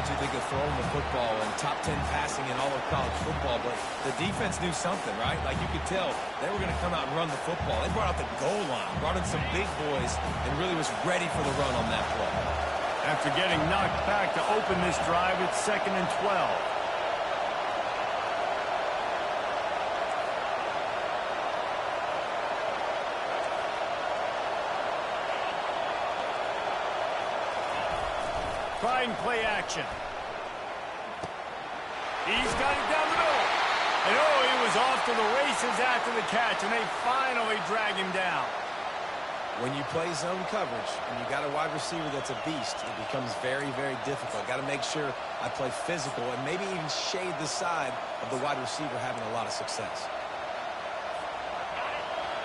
you think of throwing the football and top 10 passing in all of college football, but the defense knew something, right? Like you could tell they were going to come out and run the football. They brought out the goal line, brought in some big boys, and really was ready for the run on that play. After getting knocked back to open this drive, it's 2nd and 12. Trying play action. He's got it down the middle. And oh, he was off to the races after the catch, and they finally drag him down. When you play zone coverage and you got a wide receiver that's a beast, it becomes very, very difficult. Got to make sure I play physical and maybe even shade the side of the wide receiver having a lot of success.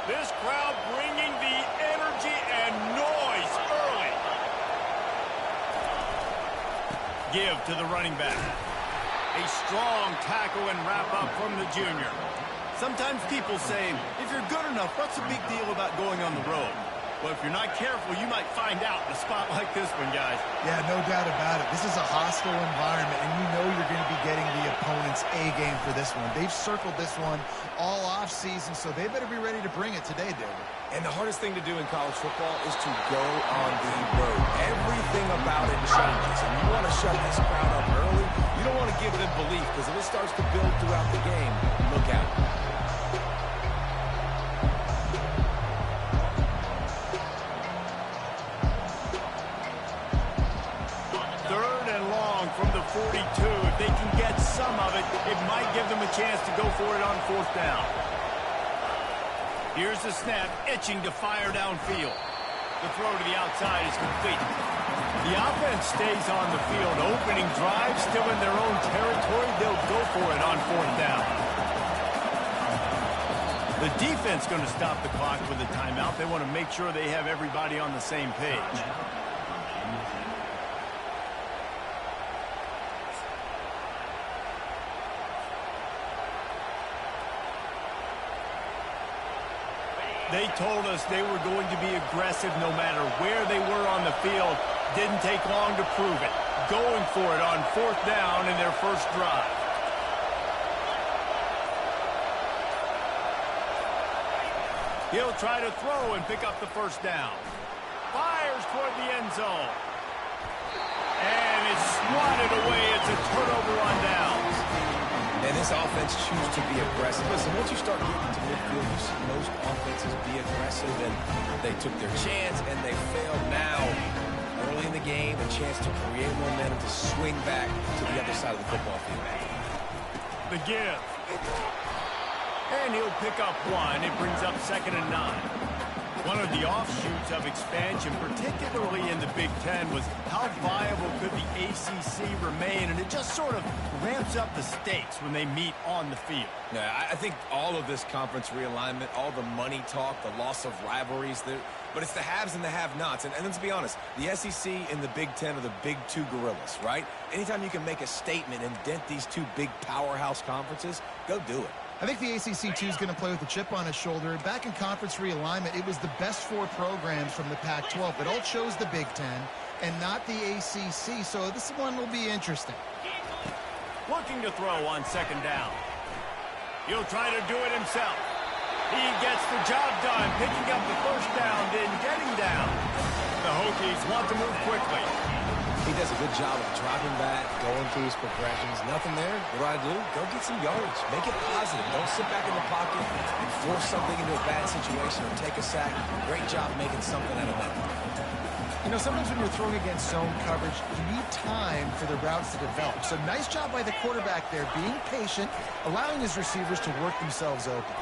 This crowd bringing the energy and noise early. Give to the running back. A strong tackle and wrap up from the junior. Sometimes people say, if you're good enough, what's the big deal about going on the road? Well, if you're not careful, you might find out in a spot like this one, guys. Yeah, no doubt about it. This is a hostile environment, and you know you're going to be getting the opponent's A game for this one. They've circled this one all offseason, so they better be ready to bring it today, David. And the hardest thing to do in college football is to go on the road. Everything about it changes, and you want to shut this crowd up early. You don't want to give them belief, because if it starts to build throughout the game, look out. From the 42, if they can get some of it, it might give them a chance to go for it on 4th down. Here's the snap, itching to fire downfield. The throw to the outside is complete. The offense stays on the field. Opening drive, still in their own territory. They'll go for it on 4th down. The defense going to stop the clock with a timeout. They want to make sure they have everybody on the same page. They told us they were going to be aggressive no matter where they were on the field. Didn't take long to prove it. Going for it on 4th down in their first drive. He'll try to throw and pick up the first down. Fires toward the end zone. And it's swatted away. It's a turnover on downs. And this offense chooses to be aggressive. Listen, once you start getting to midfield, you see most offenses be aggressive, and they took their chance, and they failed now. Early in the game, a chance to create momentum to swing back to the other side of the football field. The give. And he'll pick up one. It brings up 2nd and 9. One of the offshoots of expansion, particularly in the Big Ten, was how viable could the ACC remain, and it just sort of ramps up the stakes when they meet on the field. Yeah, I think all of this conference realignment, all the money talk, the loss of rivalries, but it's the haves and the have-nots. And let's be honest, the SEC and the Big Ten are the big two gorillas, right? Anytime you can make a statement and dent these two big powerhouse conferences, go do it. I think the ACC, too, is going to play with a chip on its shoulder. Back in conference realignment, it was the best 4 programs from the Pac-12. It all chose the Big Ten and not the ACC, so this one will be interesting. Looking to throw on 2nd down. He'll try to do it himself. He gets the job done, picking up the first down, then getting down. The Hokies want to move quickly. He does a good job of dropping back, going through his progressions. Nothing there. What do I do? Go get some yards. Make it positive. Don't sit back in the pocket and force something into a bad situation or take a sack. Great job making something out of that. You know, sometimes when you're throwing against zone coverage, you need time for the routes to develop. So nice job by the quarterback there, being patient, allowing his receivers to work themselves open.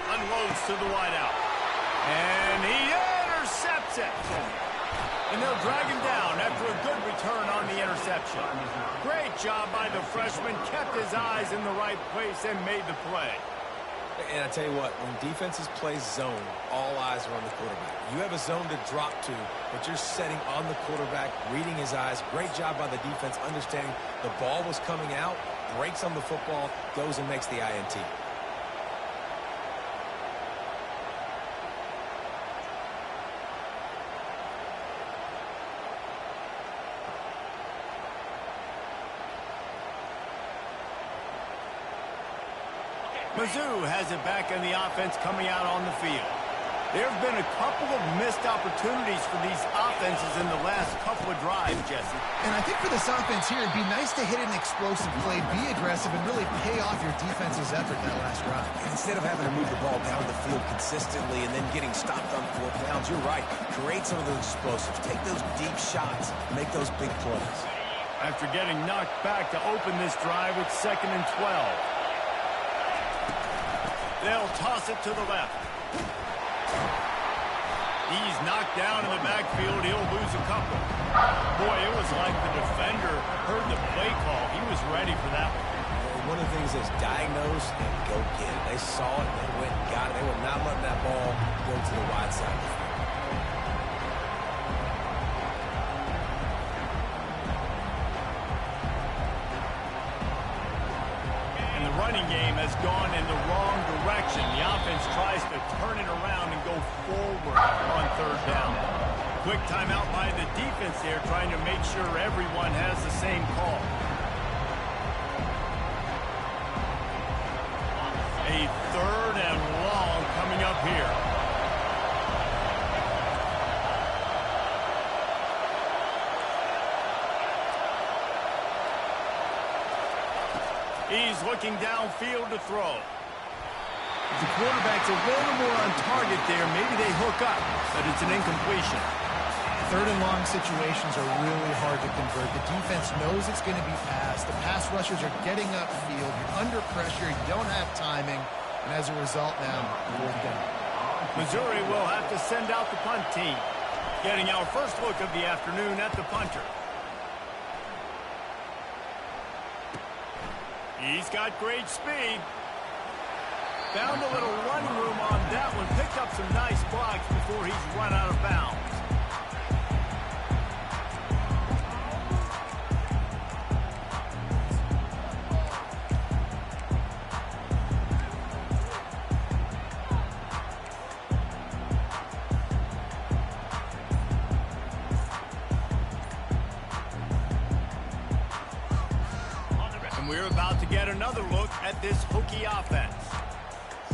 Unloads to the wideout. And he intercepts it. And they'll drag him down after a good return on the interception. Great job by the freshman. Kept his eyes in the right place and made the play. And I tell you what, when defenses play zone, all eyes are on the quarterback. You have a zone to drop to, but you're setting on the quarterback, reading his eyes. Great job by the defense, understanding the ball was coming out, breaks on the football, goes and makes the INT. Mizzou has it back in the offense coming out on the field. There have been a couple of missed opportunities for these offenses in the last couple of drives, Jesse. And I think for this offense here, it'd be nice to hit an explosive play, be aggressive, and really pay off your defense's effort that last drive. And instead of having to move the ball down the field consistently and then getting stopped on 4th downs, you're right. Create some of those explosives. Take those deep shots. Make those big plays. After getting knocked back to open this drive, it's 2nd and 12. They'll toss it to the left. He's knocked down in the backfield. He'll lose a couple. Boy, it was like the defender heard the play call. He was ready for that one. One of the things is diagnose and go get it. They saw it, they went and got it. They were not letting that ball go to the wide side of the field. Running game has gone in the wrong direction. The offense tries to turn it around and go forward on 3rd down. Quick timeout by the defense there, trying to make sure everyone has the same call. A 3rd and long coming up here. He's looking downfield to throw. The quarterback's a little more on target there. Maybe they hook up, but it's an incompletion. 3rd and long situations are really hard to convert. The defense knows it's going to be passed. The pass rushers are getting upfield. You're under pressure. You don't have timing. And as a result now, 4th down. Missouri will have to send out the punt team. Getting our first look of the afternoon at the punter. He's got great speed. Found a little running room on that one. Picked up some nice blocks before he's run out of bounds. We're about to get another look at this Hokie offense.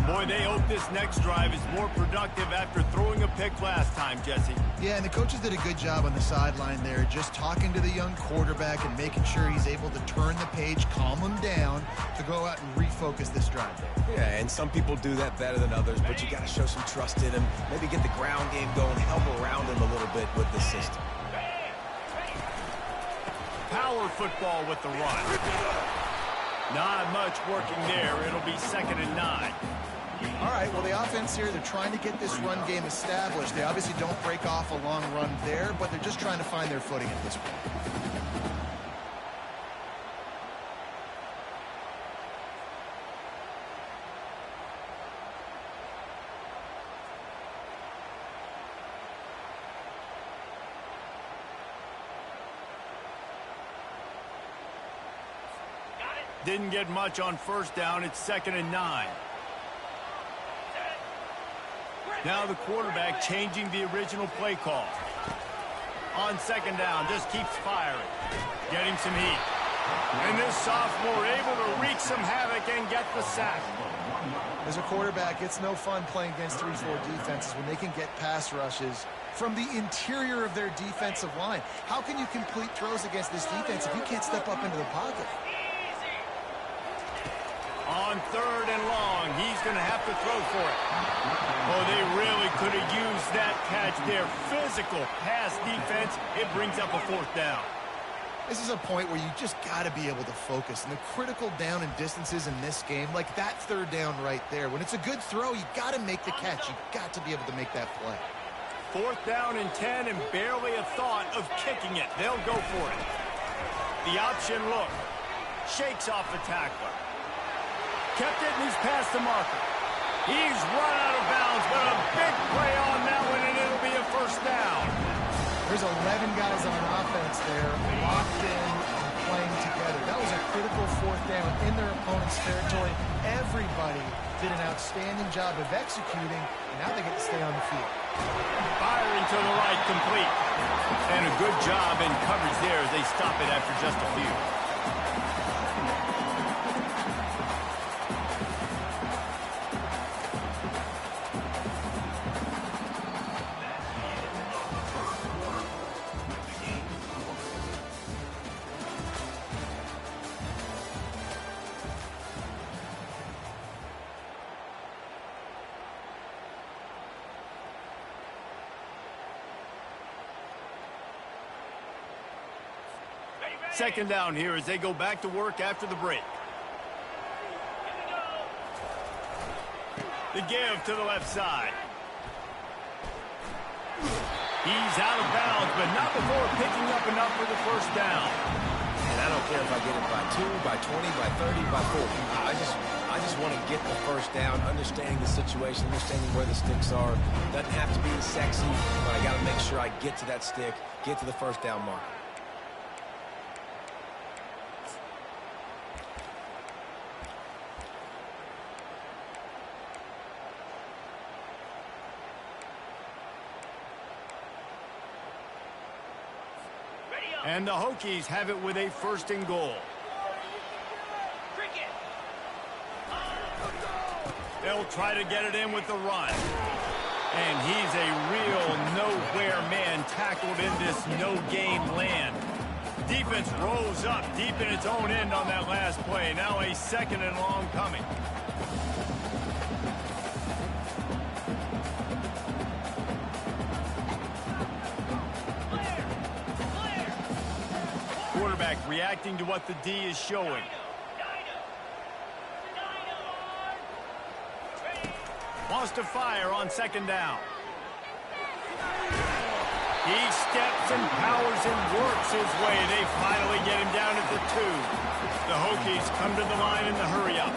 Boy, they hope this next drive is more productive after throwing a pick last time, Jesse. Yeah, and the coaches did a good job on the sideline there, just talking to the young quarterback and making sure he's able to turn the page, calm him down to go out and refocus this drive there. Yeah, and some people do that better than others, but you got to show some trust in him. Maybe get the ground game going, help around him a little bit with the system. Power football with the run. Not much working there. It'll be 2nd and 9. All right, well, the offense here, they're trying to get this run game established. They obviously don't break off a long run there, but they're just trying to find their footing at this point. Didn't get much on 1st down. It's 2nd and 9. Now the quarterback changing the original play call. On 2nd down, just keeps firing. Getting some heat. And this sophomore able to wreak some havoc and get the sack. As a quarterback, it's no fun playing against 3-4 defenses when they can get pass rushes from the interior of their defensive line. How can you complete throws against this defense if you can't step up into the pocket? On 3rd and long, he's going to have to throw for it. Oh, they really could have used that catch there. Physical pass defense. It brings up a 4th down. This is a point where you just got to be able to focus. And the critical down and distances in this game, like that 3rd down right there, when it's a good throw, you got to make the catch. You got to be able to make that play. 4th down and 10 and barely a thought of kicking it. They'll go for it. The option look. Shakes off the tackler. Kept it and he's past the marker. He's run out of bounds, but a big play on that one, and it'll be a 1st down. There's 11 guys on offense there, locked in and playing together. That was a critical 4th down in their opponent's territory. Everybody did an outstanding job of executing, and now they get to stay on the field. Firing to the right, complete. And a good job in coverage there as they stop it after just a few. second down here as they go back to work after the break. The give to the left side. He's out of bounds, but not before picking up enough for the first down. And I don't care if I get it by 2, by 20, by 30, by 40. I just want to get the first down, understanding the situation, understanding where the sticks are. Doesn't have to be as sexy, but I got to make sure I get to that stick, get to the first down marker. And the Hokies have it with a first and goal. They'll try to get it in with the run. And he's a real nowhere man tackled in this no-game land. Defense rose up deep in its own end on that last play. Now a second and long coming. Quarterback reacting to what the D is showing. Wants to fire on second down. He steps and powers and works his way. They finally get him down at the 2. The Hokies come to the line in the hurry-up.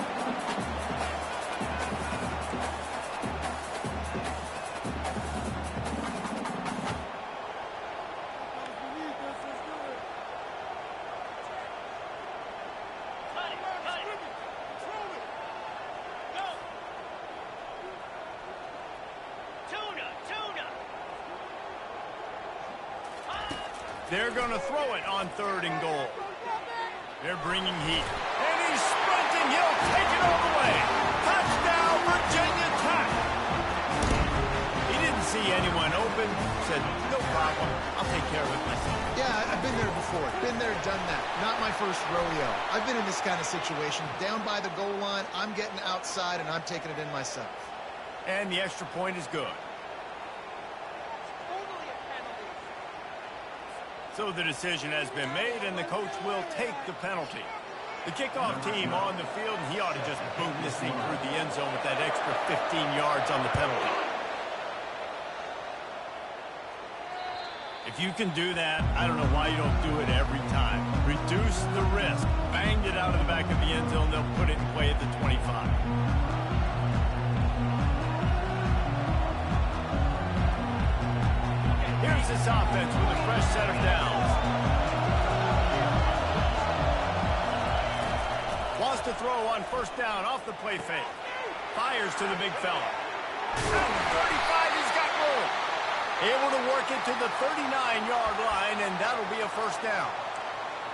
They're going to throw it on third and goal. They're bringing heat. And he's sprinting. He'll take it all the way. Touchdown, Virginia Tech. He didn't see anyone open. Said, no problem. I'll take care of it myself. Yeah, I've been there before. Been there, done that. Not my first rodeo. I've been in this kind of situation. Down by the goal line, I'm getting outside, and I'm taking it in myself. And the extra point is good. So the decision has been made, and the coach will take the penalty. The kickoff team on the field, and he ought to just boom this thing through the end zone with that extra 15 yards on the penalty. If you can do that, I don't know why you don't do it every time. Reduce the risk. Banged it out of the back of the end zone. They'll put it in play at the 25. Here's this offense with a fresh set of downs. Wants to throw on first down off the play fake. Fires to the big fella. At the 35, he's got room. Able to work it to the 39-yard line, and that'll be a first down.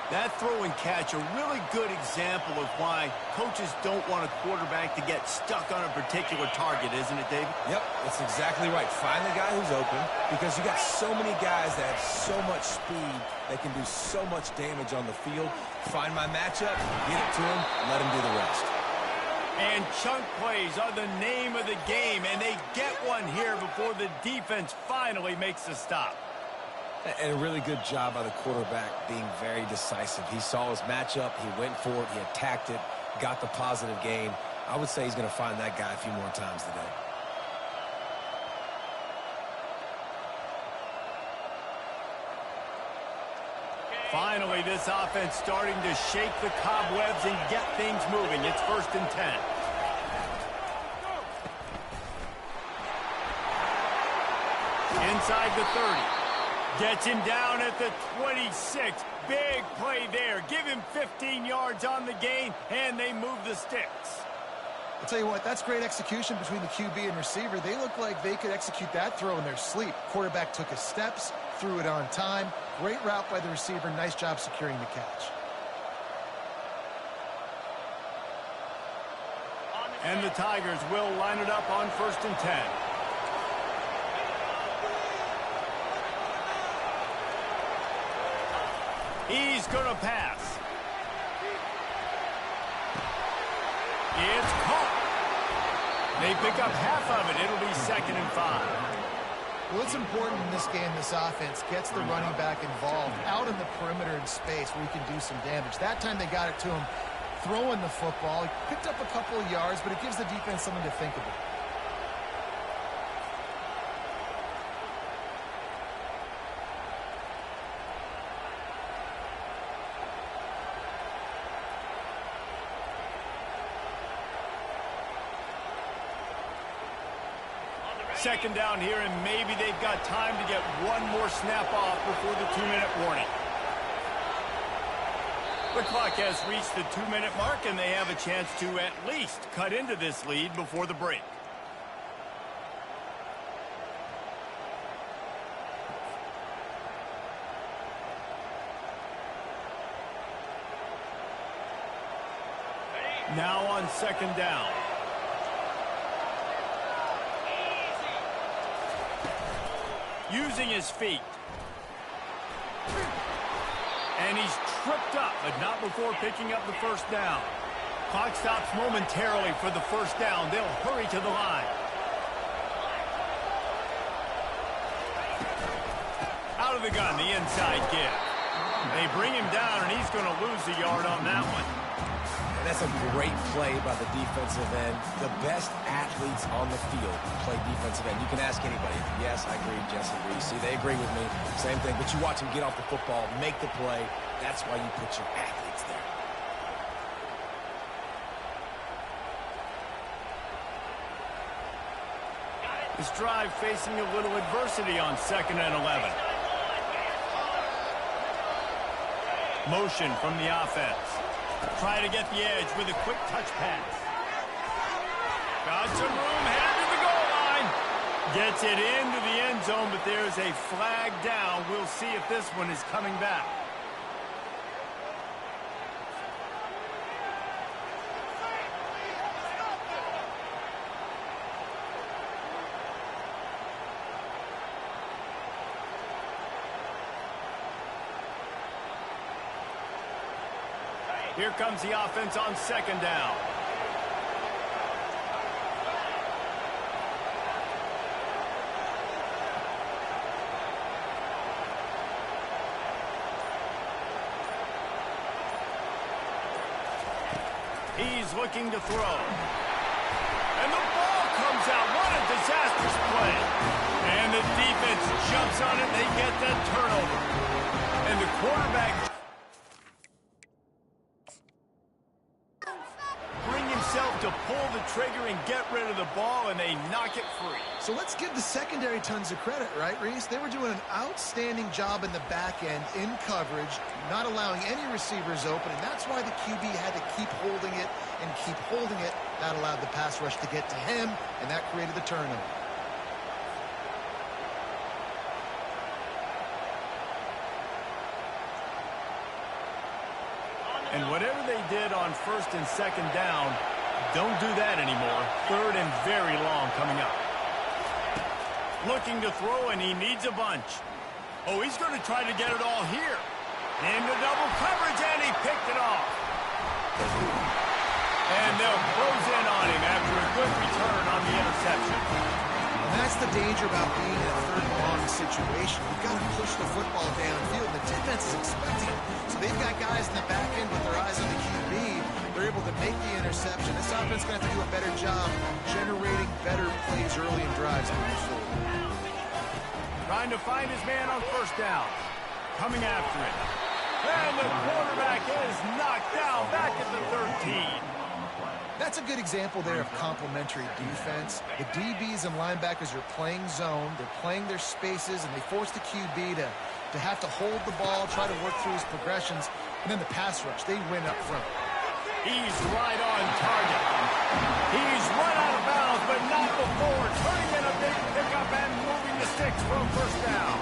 That throw and catch, a really good example of why coaches don't want a quarterback to get stuck on a particular target, isn't it, David? Yep, that's exactly right. Find the guy who's open, because you got so many guys that have so much speed that can do so much damage on the field. Find my matchup, get it to him, let him do the rest. And chunk plays are the name of the game, and they get one here before the defense finally makes a stop. And a really good job by the quarterback being very decisive. He saw his matchup, he went for it, he attacked it, got the positive gain. I would say he's going to find that guy a few more times today. Finally, this offense starting to shake the cobwebs and get things moving. It's 1st and 10. Inside the 30. Gets him down at the 26. Big play there. Give him 15 yards on the gain, and they move the sticks. I'll tell you what, that's great execution between the QB and receiver. They look like they could execute that throw in their sleep. Quarterback took his steps, threw it on time. Great route by the receiver. Nice job securing the catch. And the Tigers will line it up on 1st and 10. He's going to pass. It's caught. They pick up half of it. It'll be 2nd and 5. Well, it's important in this game, this offense gets the running back involved out in the perimeter in space where he can do some damage. That time they got it to him throwing the football. He picked up a couple of yards, but it gives the defense something to think about. Second down here, and maybe they've got time to get one more snap off before the 2-minute warning. The clock has reached the 2-minute mark, and they have a chance to at least cut into this lead before the break. Now on second down. Using his feet. And he's tripped up, but not before picking up the first down. Clock stops momentarily for the first down. They'll hurry to the line. Out of the gun, the inside give. They bring him down, and he's going to lose a yard on that one. And that's a great play by the defensive end. The best athletes on the field play defensive end. You can ask anybody. Yes, I agree, Jesse Reese. See, they agree with me. Same thing. But you watch him get off the football, make the play. That's why you put your athletes there. This drive facing a little adversity on 2nd and 11. Motion from the offense. Try to get the edge with a quick touch pass. Got some room, headed to the goal line. Gets it into the end zone, but there's a flag down. We'll see if this one is coming back. Here comes the offense on second down. He's looking to throw. And the ball comes out. What a disastrous play. And the defense jumps on it. They get the turnover. And the quarterback to pull the trigger and get rid of the ball, and they knock it free. So let's give the secondary tons of credit, right, Reese? They were doing an outstanding job in the back end in coverage, not allowing any receivers open, and that's why the QB had to keep holding it and keep holding it. That allowed the pass rush to get to him, and that created the turnover. And whatever they did on 1st and 2nd down, don't do that anymore. 3rd and very long coming up. Looking to throw, and he needs a bunch. Oh, he's going to try to get it all here. Into double coverage, and he picked it off. And they'll close in on him after a good return on the interception. And that's the danger about being in a 3rd and long situation. You've got to push the football downfield. The defense is expecting it. So they've got guys in the back end with their eyes on the QB. They're able to make the interception. This offense is going to have to do a better job generating better plays early in drives moving forward. Trying to find his man on 1st down. Coming after it. And the quarterback is knocked down back at the 13. That's a good example there of complementary defense. The DBs and linebackers are playing zone. They're playing their spaces, and they force the QB to have to hold the ball, try to work through his progressions, and then the pass rush. They win up front. He's right on target. He's run out of bounds, but not before. Turning in a big pickup and moving the sticks for a 1st down.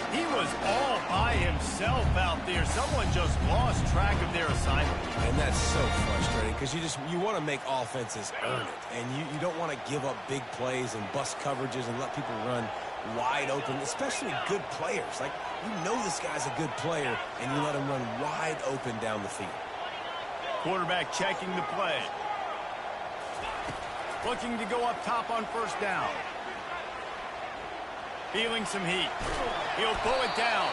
He was all by himself out there. Someone just lost track of their assignment. And that's so frustrating because you want to make offenses earn it. And you don't want to give up big plays and bust coverages and let people run wide open, especially good players. Like, you know this guy's a good player, and you let him run wide open down the field. Quarterback checking the play. Looking to go up top on 1st down. Feeling some heat. He'll pull it down.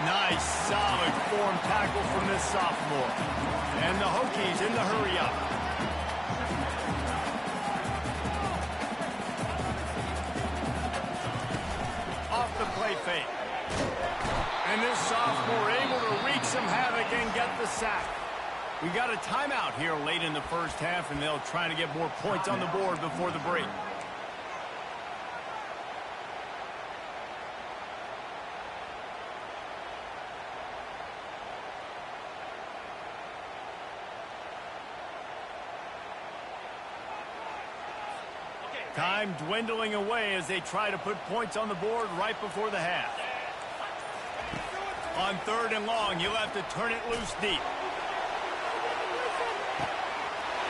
Nice, solid form tackle from this sophomore. And the Hokies in the hurry-up. Off the play fake. And this sophomore able to wreak some havoc and get the sack. We got a timeout here late in the first half, and they'll try to get more points on the board before the break. Time dwindling away as they try to put points on the board right before the half. On 3rd and long, you'll have to turn it loose deep.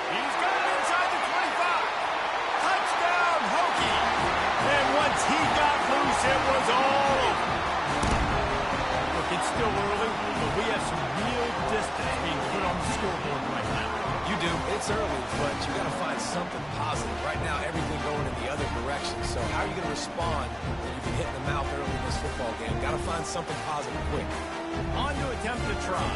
He's got it inside the 25. Touchdown, Hokie. And once he got loose, it was all over. Look, it's still early, but we have some real distance being put on the scoreboard right now. You do. It's early, but you got to find something positive. Right now, everything going in the other direction. So how are you going to respond when you've been hitting the mouth early in this football game? Got to find something positive quick. On to attempt to try.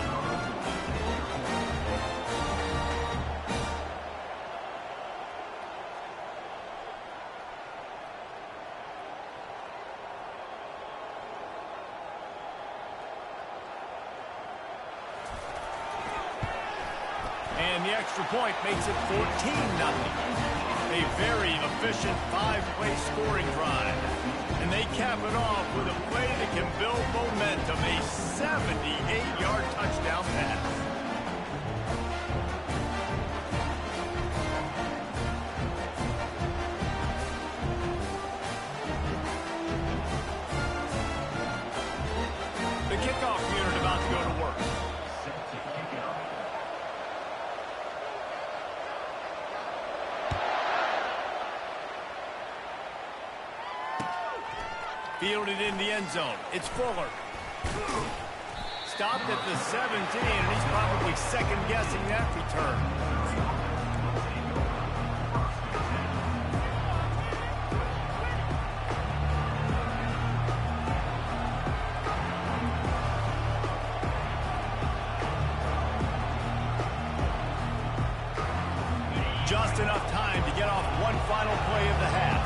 And the extra point makes it 14-0. A very efficient 5-play scoring drive. And they cap it off with a play that can build momentum, a 78-yard touchdown pass. The kickoff unit about to go to work. Fielded in the end zone. It's Fuller. Stopped at the 17, and he's probably second-guessing that return. Just enough time to get off one final play of the half.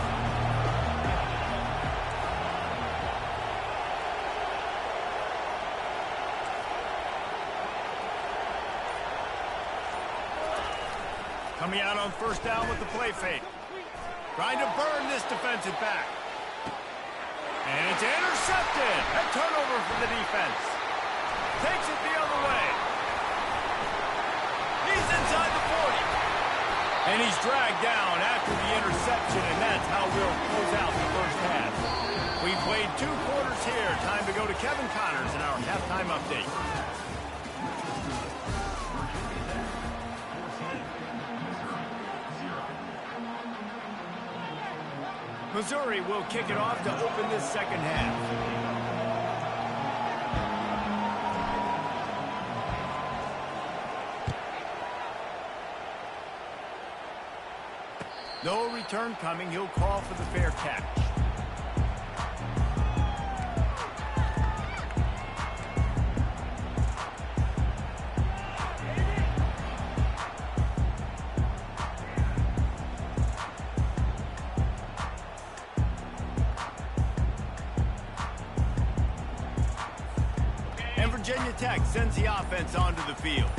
Coming out on 1st down with the play fake. Trying to burn this defensive back. And it's intercepted. A turnover for the defense. Takes it the other way. He's inside the 40. And he's dragged down after the interception, and that's how we'll close out the first half. We played 2 quarters here. Time to go to Kevin Connors in our halftime update. Missouri will kick it off to open this second half. No return coming. He'll call for the fair catch. Virginia Tech sends the offense onto the field.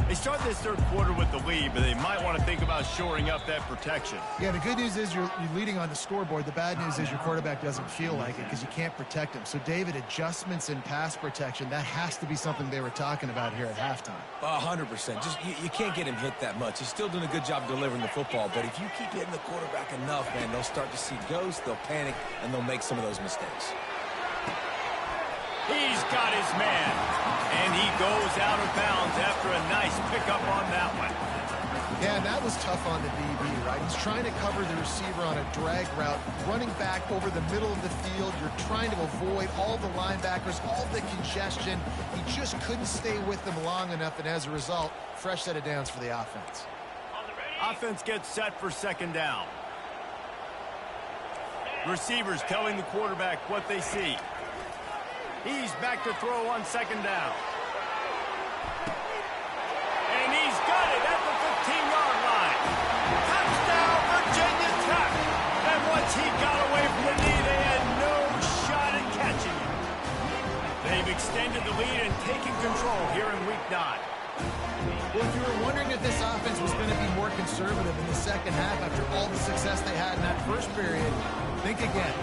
They start this 3rd quarter with the lead, but they might want to think about shoring up that protection. Yeah, the good news is you're leading on the scoreboard. The bad news is your quarterback doesn't feel like it because you can't protect him. So, David, adjustments in pass protection, that has to be something they were talking about here at halftime. 100%. Just you can't get him hit that much. He's still doing a good job delivering the football, but if you keep hitting the quarterback enough, man, they'll start to see ghosts, they'll panic, and they'll make some of those mistakes. He's got his man, and he goes out of bounds after a nice pickup on that one. Yeah, and that was tough on the DB, right? He's trying to cover the receiver on a drag route, running back over the middle of the field. You're trying to avoid all the linebackers, all the congestion. He just couldn't stay with them long enough, and as a result, fresh set of downs for the offense. Offense gets set for 2nd down. Receivers telling the quarterback what they see. He's back to throw on second down. And he's got it at the 15-yard line. Touchdown, Virginia Tech. And once he got away from the knee, they had no shot at catching him. They've extended the lead and taken control here in Week 9. Well, if you were wondering if this offense was going to be more conservative in the second half after all the success they had in that first period, think again.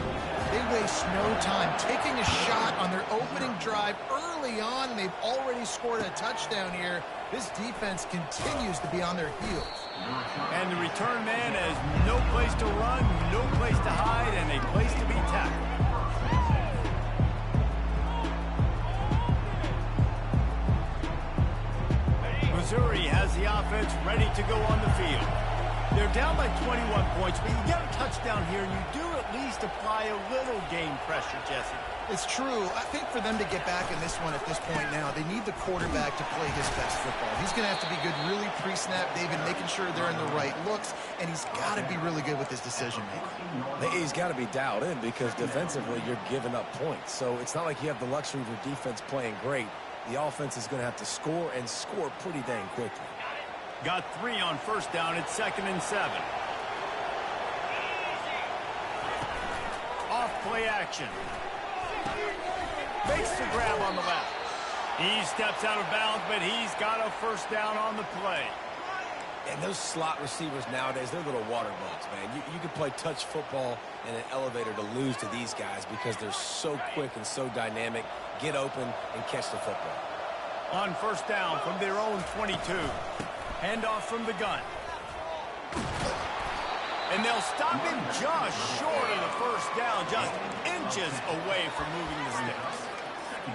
They waste no time taking a shot on their opening drive early on. They've already scored a touchdown here. This defense continues to be on their heels. And the return man has no place to run, no place to hide, and a place to be tackled. Missouri has the offense ready to go on the field. They're down by 21 points, but you get a touchdown here, and you do at least apply a little game pressure, Jesse. It's true. I think for them to get back in this one at this point now, they need the quarterback to play his best football. He's going to have to be good really pre-snap, David, making sure they're in the right looks, and he's got to be really good with his decision-making. He's got to be dialed in because defensively you're giving up points. So it's not like you have the luxury of your defense playing great. The offense is going to have to score and score pretty dang quickly. Got 3 on first down. It's 2nd and 7. Off play action. Makes the grab on the left. He steps out of bounds, but he's got a first down on the play. And those slot receivers nowadays, they're little water bugs, man. You can play touch football in an elevator to lose to these guys because they're so quick and so dynamic. Get open and catch the football. On first down from their own 22. Handoff from the gun. And they'll stop him just short of the first down, just inches away from moving the sticks.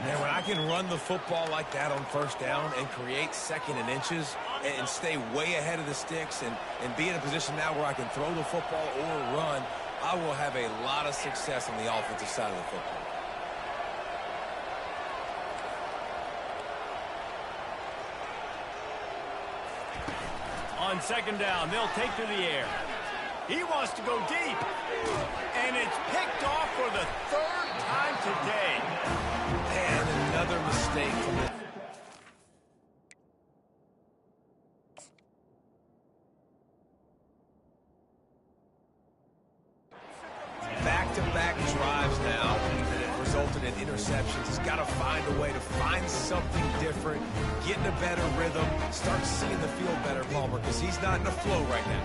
Man, when I can run the football like that on first down and create 2nd and inches and stay way ahead of the sticks and be in a position now where I can throw the football or run, I will have a lot of success on the offensive side of the football. On second down, they'll take to the air. He wants to go deep. And it's picked off for the 3rd time today. And another mistake from the... Back-to-back drives now that have resulted in interceptions. He's got to find a way to find something different, get in a better rhythm, start seeing the field better, Palmer, because he's not in a flow right now.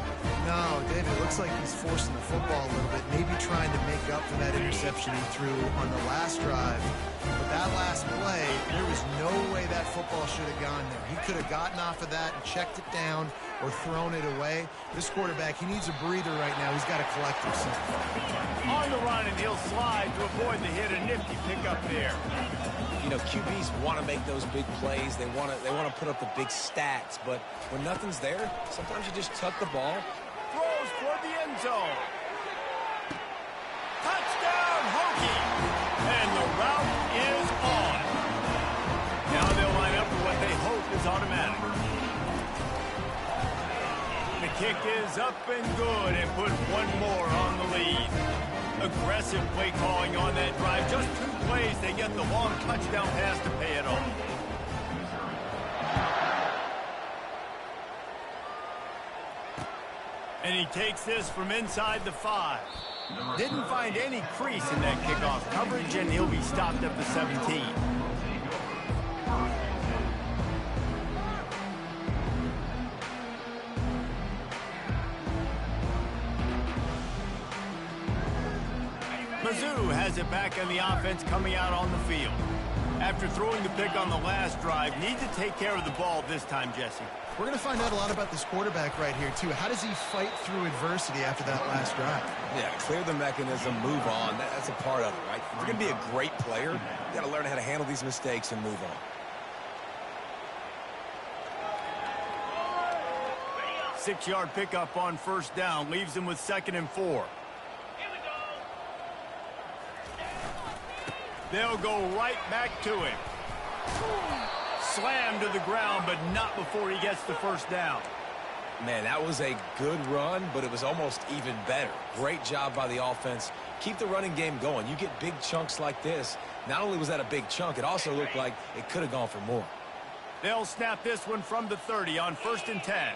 No, David, it looks like he's forcing the football a little bit, maybe trying to make up for that interception he threw on the last drive. But that last play, there was no way that football should have gone there. He could have gotten off of that and checked it down or thrown it away. This quarterback, he needs a breather right now. He's got to collect himself. On the run, and he'll slide to avoid the hit. A nifty pickup there. You know, QBs want to make those big plays. They want to put up the big stats. But when nothing's there, sometimes you just tuck the ball. Throws toward the end zone. Touchdown, Hokie. And the route is on. Now they'll line up for what they hope is automatic. The kick is up and good and put one more on the lead. Aggressive play calling on that drive. Just 2 plays, they get the long touchdown pass to pay it off. And he takes this from inside the 5. Didn't find any crease in that kickoff coverage, and he'll be stopped at the 17. Mizzou has it back on the offense coming out on the field. After throwing the pick on the last drive, need to take care of the ball this time, Jesse. We're going to find out a lot about this quarterback right here, too. How does he fight through adversity after that last drive? Yeah, clear the mechanism, move on. That's a part of it, right? If you're going to be a great player, you got to learn how to handle these mistakes and move on. Six-yard pickup on first down leaves him with 2nd and 4. They'll go right back to him. Slammed to the ground, but not before he gets the first down. Man, that was a good run, but it was almost even better. Great job by the offense. Keep the running game going. You get big chunks like this. Not only was that a big chunk, it also looked like it could have gone for more. They'll snap this one from the 30 on 1st and 10.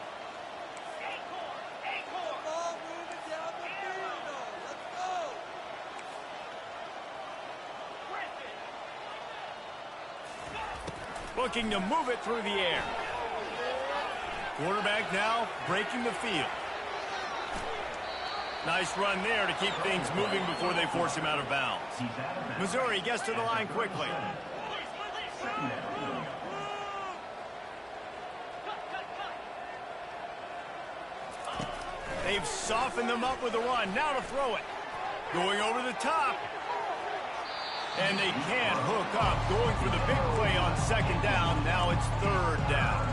Looking to move it through the air. Quarterback now breaking the field. Nice run there to keep things moving before they force him out of bounds. Missouri gets to the line quickly. They've softened them up with a run. Now to throw it. Going over the top. And they can't hook up. Going for the big play on 2nd down. Now it's 3rd down.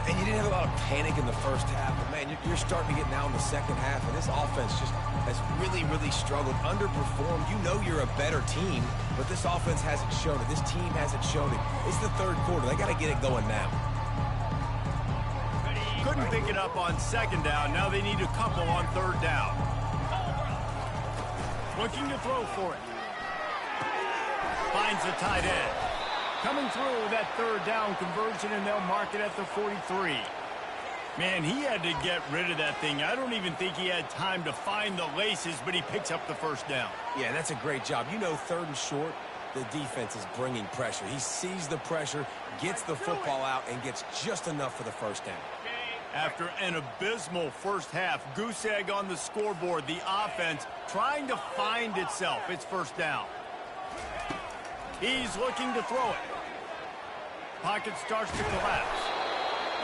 And you didn't have a lot of panic in the first half, but, man, you're starting to get now in the second half, and this offense just has really, really struggled, underperformed. You know you're a better team, but this offense hasn't shown it. This team hasn't shown it. It's the 3rd quarter. They got to get it going now. Couldn't pick it up on 2nd down. Now they need a couple on 3rd down. Looking to throw for it. Finds the tight end. Coming through with that 3rd down conversion, and they'll mark it at the 43. Man, he had to get rid of that thing. I don't even think he had time to find the laces, but he picks up the 1st down. Yeah, that's a great job. You know, 3rd and short, the defense is bringing pressure. He sees the pressure, gets the football out, and gets just enough for the 1st down. After an abysmal first half, goose egg on the scoreboard, the offense trying to find itself. It's 1st down. He's looking to throw it. Pocket starts to collapse.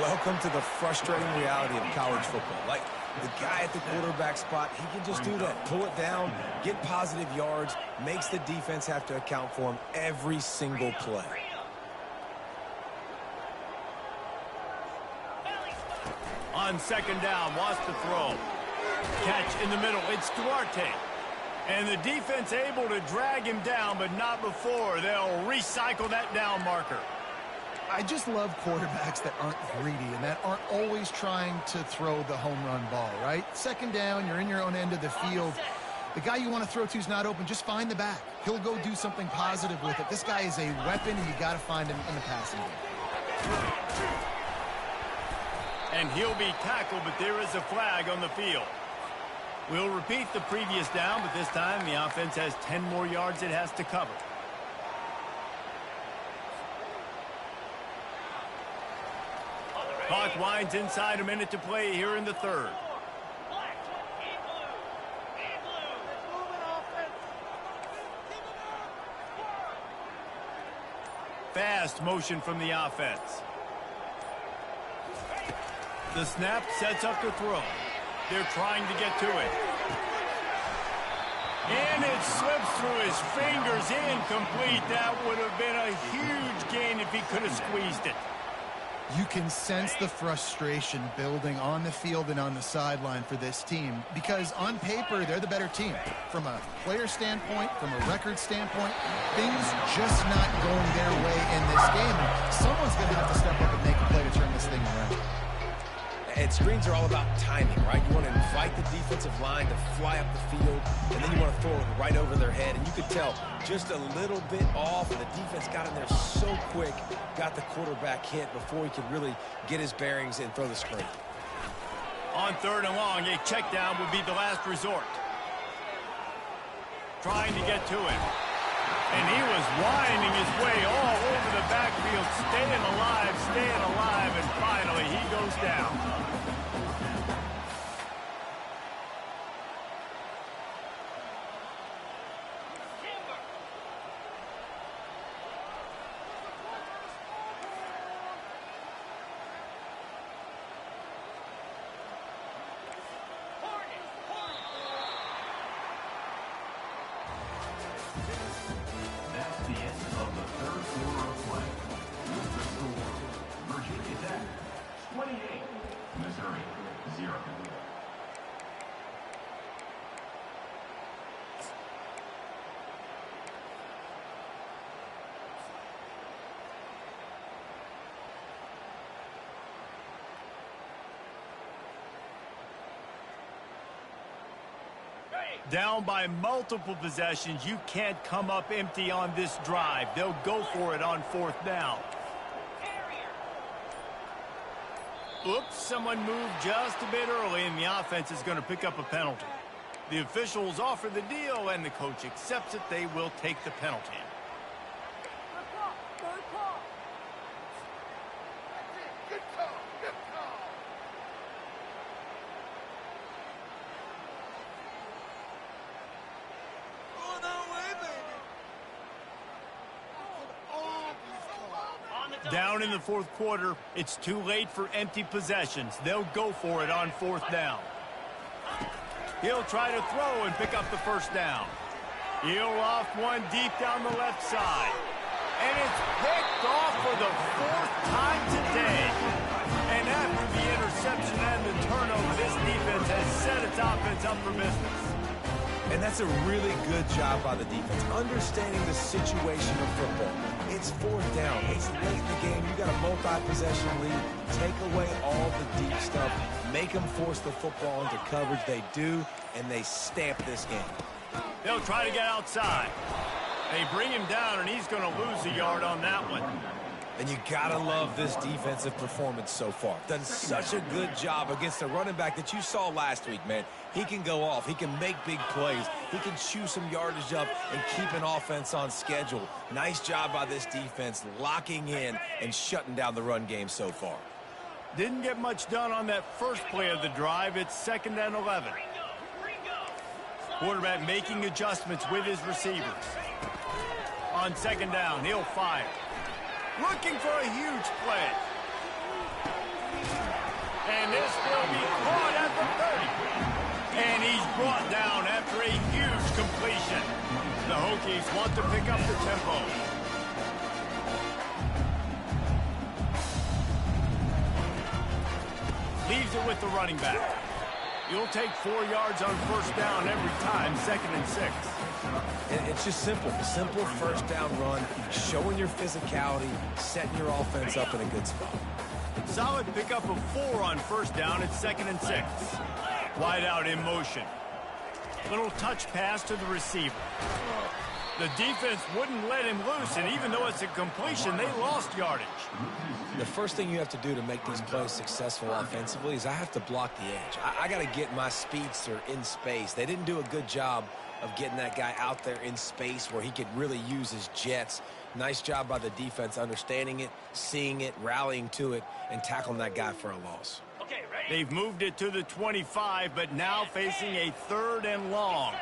Welcome to the frustrating reality of college football. Like, the guy at the quarterback spot, he can just do that. Pull it down, get positive yards, makes the defense have to account for him every single play. On 2nd down, wants to throw. Catch in the middle. It's Duarte. And the defense able to drag him down, but not before. They'll recycle that down marker. I just love quarterbacks that aren't greedy and that aren't always trying to throw the home run ball, right? 2nd down, you're in your own end of the field. The guy you want to throw to is not open. Just find the back. He'll go do something positive with it. This guy is a weapon, and you got to find him in the passing game. And he'll be tackled, but there is a flag on the field. We'll repeat the previous down, but this time the offense has 10 more yards it has to cover. Clock winds inside, a minute to play here in the 3rd. Fast motion from the offense. The snap sets up the throw. They're trying to get to it. And it slips through his fingers, incomplete. That would have been a huge gain if he could have squeezed it. You can sense the frustration building on the field and on the sideline for this team because on paper, they're the better team. From a player standpoint, from a record standpoint, things just not going their way in this game. Someone's going to have to step up and make a play to turn this thing around. And screens are all about timing, right? You want to invite the defensive line to fly up the field, and then you want to throw it right over their head. And you could tell just a little bit off, and the defense got in there so quick, got the quarterback hit before he could really get his bearings and throw the screen. On 3rd and long, a check down would be the last resort. Trying to get to him. And he was winding his way all over the backfield, staying alive, and finally he goes down. Down by multiple possessions, you can't come up empty on this drive. They'll go for it on 4th down. Oops, someone moved just a bit early, and the offense is going to pick up a penalty. The officials offer the deal, and the coach accepts it. They will take the penalty. Down in the 4th quarter, it's too late for empty possessions. They'll go for it on 4th down. He'll try to throw and pick up the 1st down. He'll off one deep down the left side. And it's picked off for the 4th time today. And after the interception and the turnover, this defense has set its offense up for business. And that's a really good job by the defense, understanding the situation of football. It's 4th down. It's late in the game. You got a multi-possession lead. Take away all the deep stuff. Make them force the football into coverage. They do, and they stamp this game. They'll try to get outside. They bring him down, and he's going to lose a yard on that one. And you got to love this defensive performance so far. Done such a good job against a running back that you saw last week, man. He can go off. He can make big plays. He can chew some yardage up and keep an offense on schedule. Nice job by this defense locking in and shutting down the run game so far. Didn't get much done on that first play of the drive. It's 2nd and 11. Quarterback making adjustments with his receivers. On 2nd down, he'll fire. Looking for a huge play. And this will be caught at the 30. And he's brought down after a huge completion. The Hokies want to pick up the tempo. Leaves it with the running back. You'll take 4 yards on 1st down every time, 2nd and 6. It's just simple. Simple 1st down run, showing your physicality, setting your offense up in a good spot. Solid pickup of 4 on 1st down. It's 2nd and 6. Wide out in motion. Little touch pass to the receiver. The defense wouldn't let him loose, and even though it's a completion, they lost yardage. The first thing you have to do to make these plays successful offensively is I have to block the edge. I got to get my speedster in space. They didn't do a good job of getting that guy out there in space where he could really use his jets. Nice job by the defense understanding it, seeing it, rallying to it, and tackling that guy for a loss. They've moved it to the 25, but now facing a 3rd and long.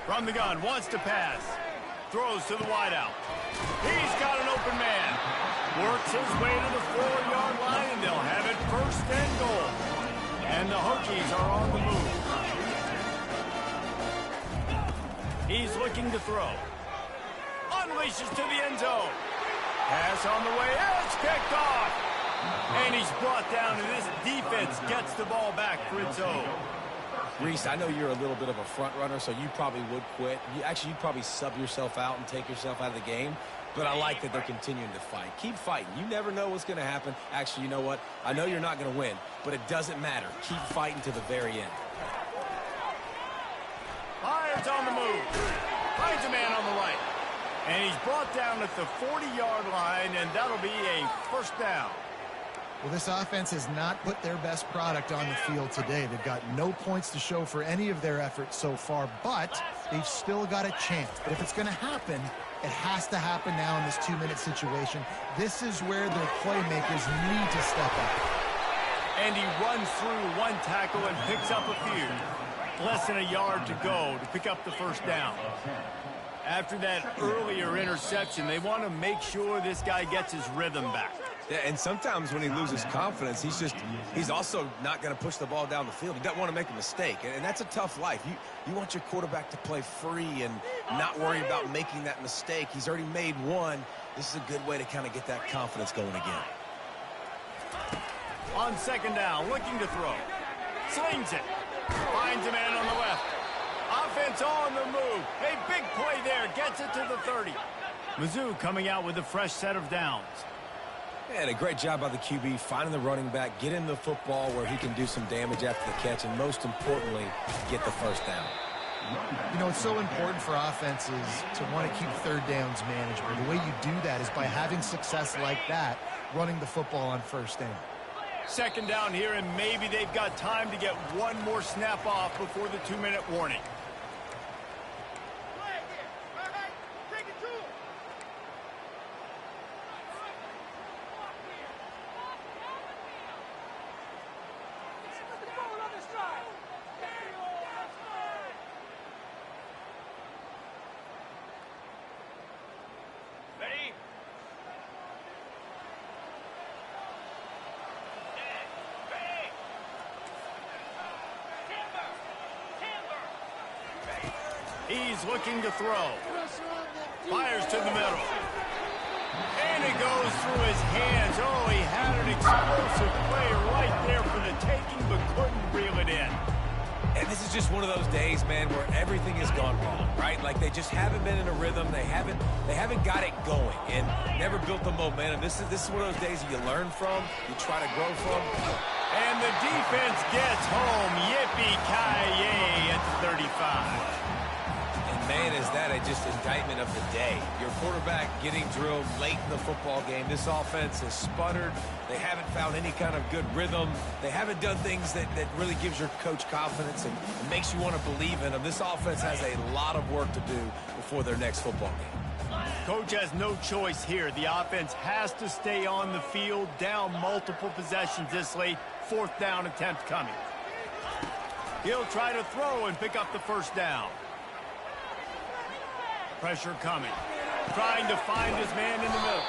From the gun, wants to pass. Throws to the wideout. He's got an open man. Works his way to the 4-yard line, and they'll have it 1st and goal. And the Hokies are on the move. He's looking to throw. Unleashes to the end zone. Pass on the way. It's picked off. And he's brought down, and this defense gets the ball back for its own. Reese, I know you're a little bit of a front runner, so you probably would quit. You'd probably sub yourself out and take yourself out of the game. But I like that they're continuing to fight. Keep fighting. You never know what's going to happen. Actually, you know what? I know you're not going to win, but it doesn't matter. Keep fighting to the very end. Fires on the move. Finds a man on the right. And he's brought down at the 40-yard line, and that'll be a 1st down. Well, this offense has not put their best product on the field today. They've got no points to show for any of their efforts so far, but they've still got a chance. But if it's going to happen, it has to happen now in this 2-minute situation. This is where their playmakers need to step up. And he runs through one tackle and picks up a few. Less than a yard to go to pick up the 1st down. After that earlier interception, they want to make sure this guy gets his rhythm back. Yeah, and sometimes when he loses confidence, he's also not going to push the ball down the field. He doesn't want to make a mistake, and that's a tough life. You want your quarterback to play free and not worry about making that mistake. He's already made one. This is a good way to kind of get that confidence going again. On 2nd down, looking to throw. Slings it. Finds a man on the left. Offense on the move. A big play there. Gets it to the 30. Mizzou coming out with a fresh set of downs. And a great job by the QB finding the running back, getting the football where he can do some damage after the catch, and most importantly, get the first down. You know, it's so important for offenses to want to keep third downs manageable. The way you do that is by having success like that, running the football on first down. Second down here, and maybe they've got time to get one more snap off before the 2-minute warning. He's looking to throw. Fires to the middle. And it goes through his hands. Oh, he had an explosive play right there for the taking, but couldn't reel it in. And this is just one of those days, man, where everything has gone wrong, right? Like they just haven't been in a rhythm. They haven't got it going and never built the momentum. This is one of those days that you learn from, you try to grow from. And the defense gets home. Yippee-ki-yay at the 35. Man, is that just indictment of the day. Your quarterback getting drilled late in the football game. This offense has sputtered. They haven't found any kind of good rhythm. They haven't done things that really gives your coach confidence and makes you want to believe in them. This offense has a lot of work to do before their next football game. Coach has no choice here. The offense has to stay on the field, down multiple possessions this late. 4th down attempt coming. He'll try to throw and pick up the first down. Pressure coming. Trying to find his man in the middle.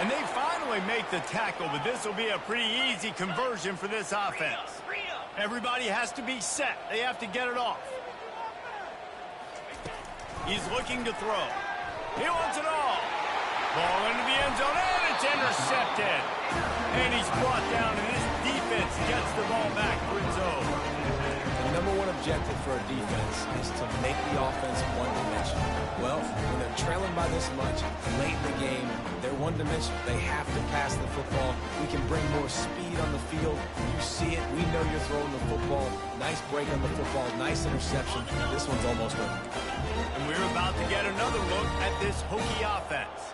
And they finally make the tackle, but this will be a pretty easy conversion for this offense. Everybody has to be set. They have to get it off. He's looking to throw. He wants it all. Ball into the end zone, and it's intercepted. And he's brought down, and this defense gets the ball back for its own. The number one objective for a defense is to make the offense one-dimensional. Well, when they're trailing by this much late in the game, they're one-dimensional. They have to pass the football. We can bring more speed on the field. You see it. We know you're throwing the football. Nice break on the football. Nice interception. This one's almost over. And we're about to get another look at this Hokie offense.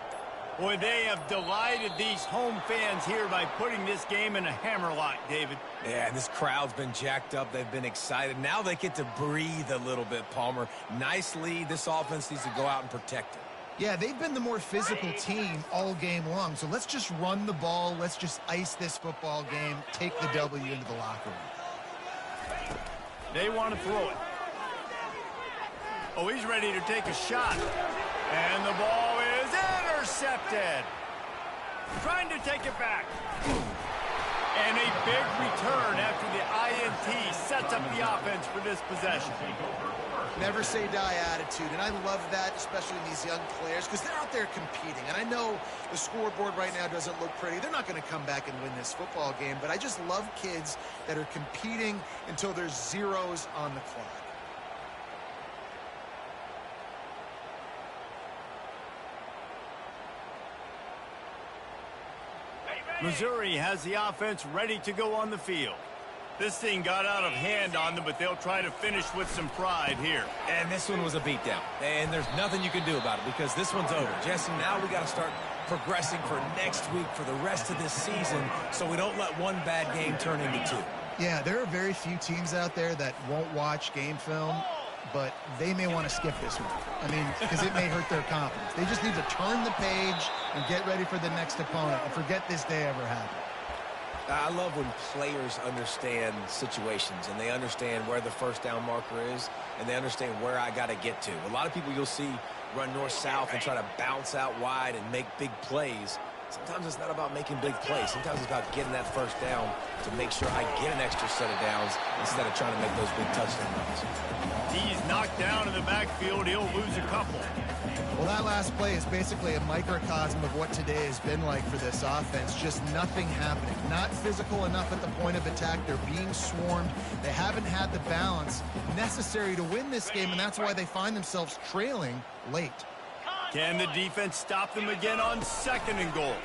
Boy, they have delighted these home fans here by putting this game in a hammerlock, David. Yeah, and this crowd's been jacked up. They've been excited. Now they get to breathe a little bit, Palmer. Nice lead. This offense needs to go out and protect it. Yeah, they've been the more physical team all game long. So let's just run the ball. Let's just ice this football game, take the W into the locker room. They want to throw it. Oh, he's ready to take a shot. And the ball is intercepted. Trying to take it back. And a big return after the INT sets up the offense for this possession. Never say die attitude, and I love that, especially in these young players, because they're out there competing. And I know the scoreboard right now doesn't look pretty. They're not going to come back and win this football game, but I just love kids that are competing until there's zeros on the clock. Missouri has the offense ready to go on the field. This thing got out of hand on them, but they'll try to finish with some pride here. And this one was a beatdown. And there's nothing you can do about it because this one's over. Jesse, now we got to start progressing for next week for the rest of this season so we don't let one bad game turn into two. Yeah, there are very few teams out there that won't watch game film, but they may want to skip this one. I mean, because it may hurt their confidence. They just need to turn the page and get ready for the next opponent and forget this day ever happened. I love when players understand situations and they understand where the first down marker is and they understand where I got to get to. A lot of people you'll see run north-south and try to bounce out wide and make big plays. Sometimes it's not about making big plays. Sometimes it's about getting that first down to make sure I get an extra set of downs instead of trying to make those big touchdown runs. He's knocked down in the backfield. He'll lose a couple. Well, that last play is basically a microcosm of what today has been like for this offense. Just nothing happening. Not physical enough at the point of attack. They're being swarmed. They haven't had the balance necessary to win this game, and that's why they find themselves trailing late. Can the defense stop them again on 2nd and goal?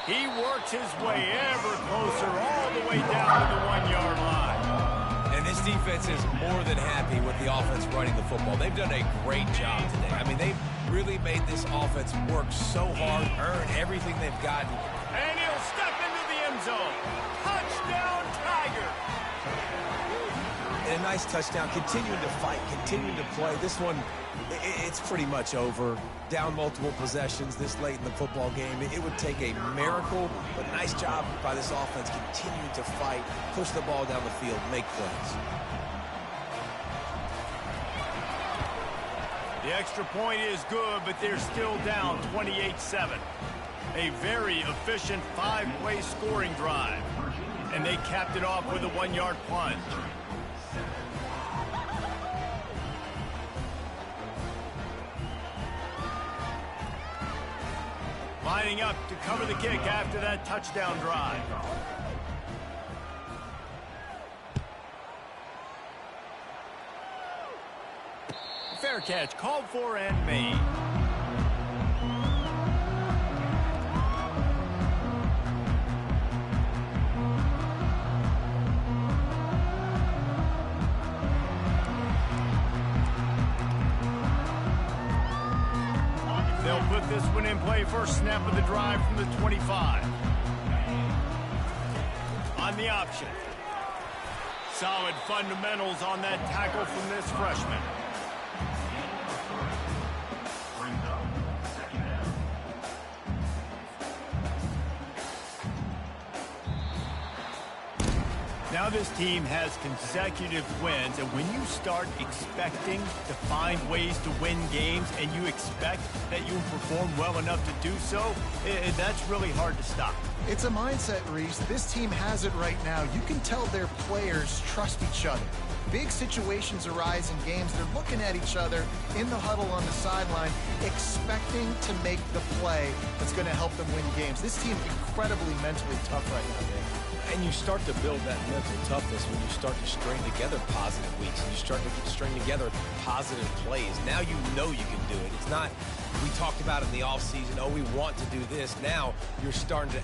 He works his way ever closer all the way down to the 1-yard line. And this defense is more than happy with the offense running the football. They've done a great job today. I mean, they've really made this offense work so hard, earn everything they've gotten. And he'll step into the end zone. Touchdown, Tiger. And a nice touchdown, continuing to fight, continuing to play. This one, it's pretty much over. Down multiple possessions this late in the football game. It would take a miracle, but nice job by this offense continuing to fight, push the ball down the field, make plays. The extra point is good, but they're still down 28-7. A very efficient 5-play scoring drive. And they capped it off with a 1-yard plunge. Lining up to cover the kick after that touchdown drive. Fair catch called for and made. They'll put this one in play first snap of the drive from the 25. On the option. Solid fundamentals on that tackle from this freshman. Now this team has consecutive wins, and when you start expecting to find ways to win games and you expect that you'll perform well enough to do so, that's really hard to stop. It's a mindset, Reese. This team has it right now. You can tell their players trust each other. Big situations arise in games. They're looking at each other in the huddle on the sideline, expecting to make the play that's going to help them win games. This team incredibly mentally tough right now, Dave. And you start to build that mental toughness when you start to string together positive weeks and you start to string together positive plays. Now you know you can do it. It's not, we talked about in the offseason, oh, we want to do this. Now you're starting to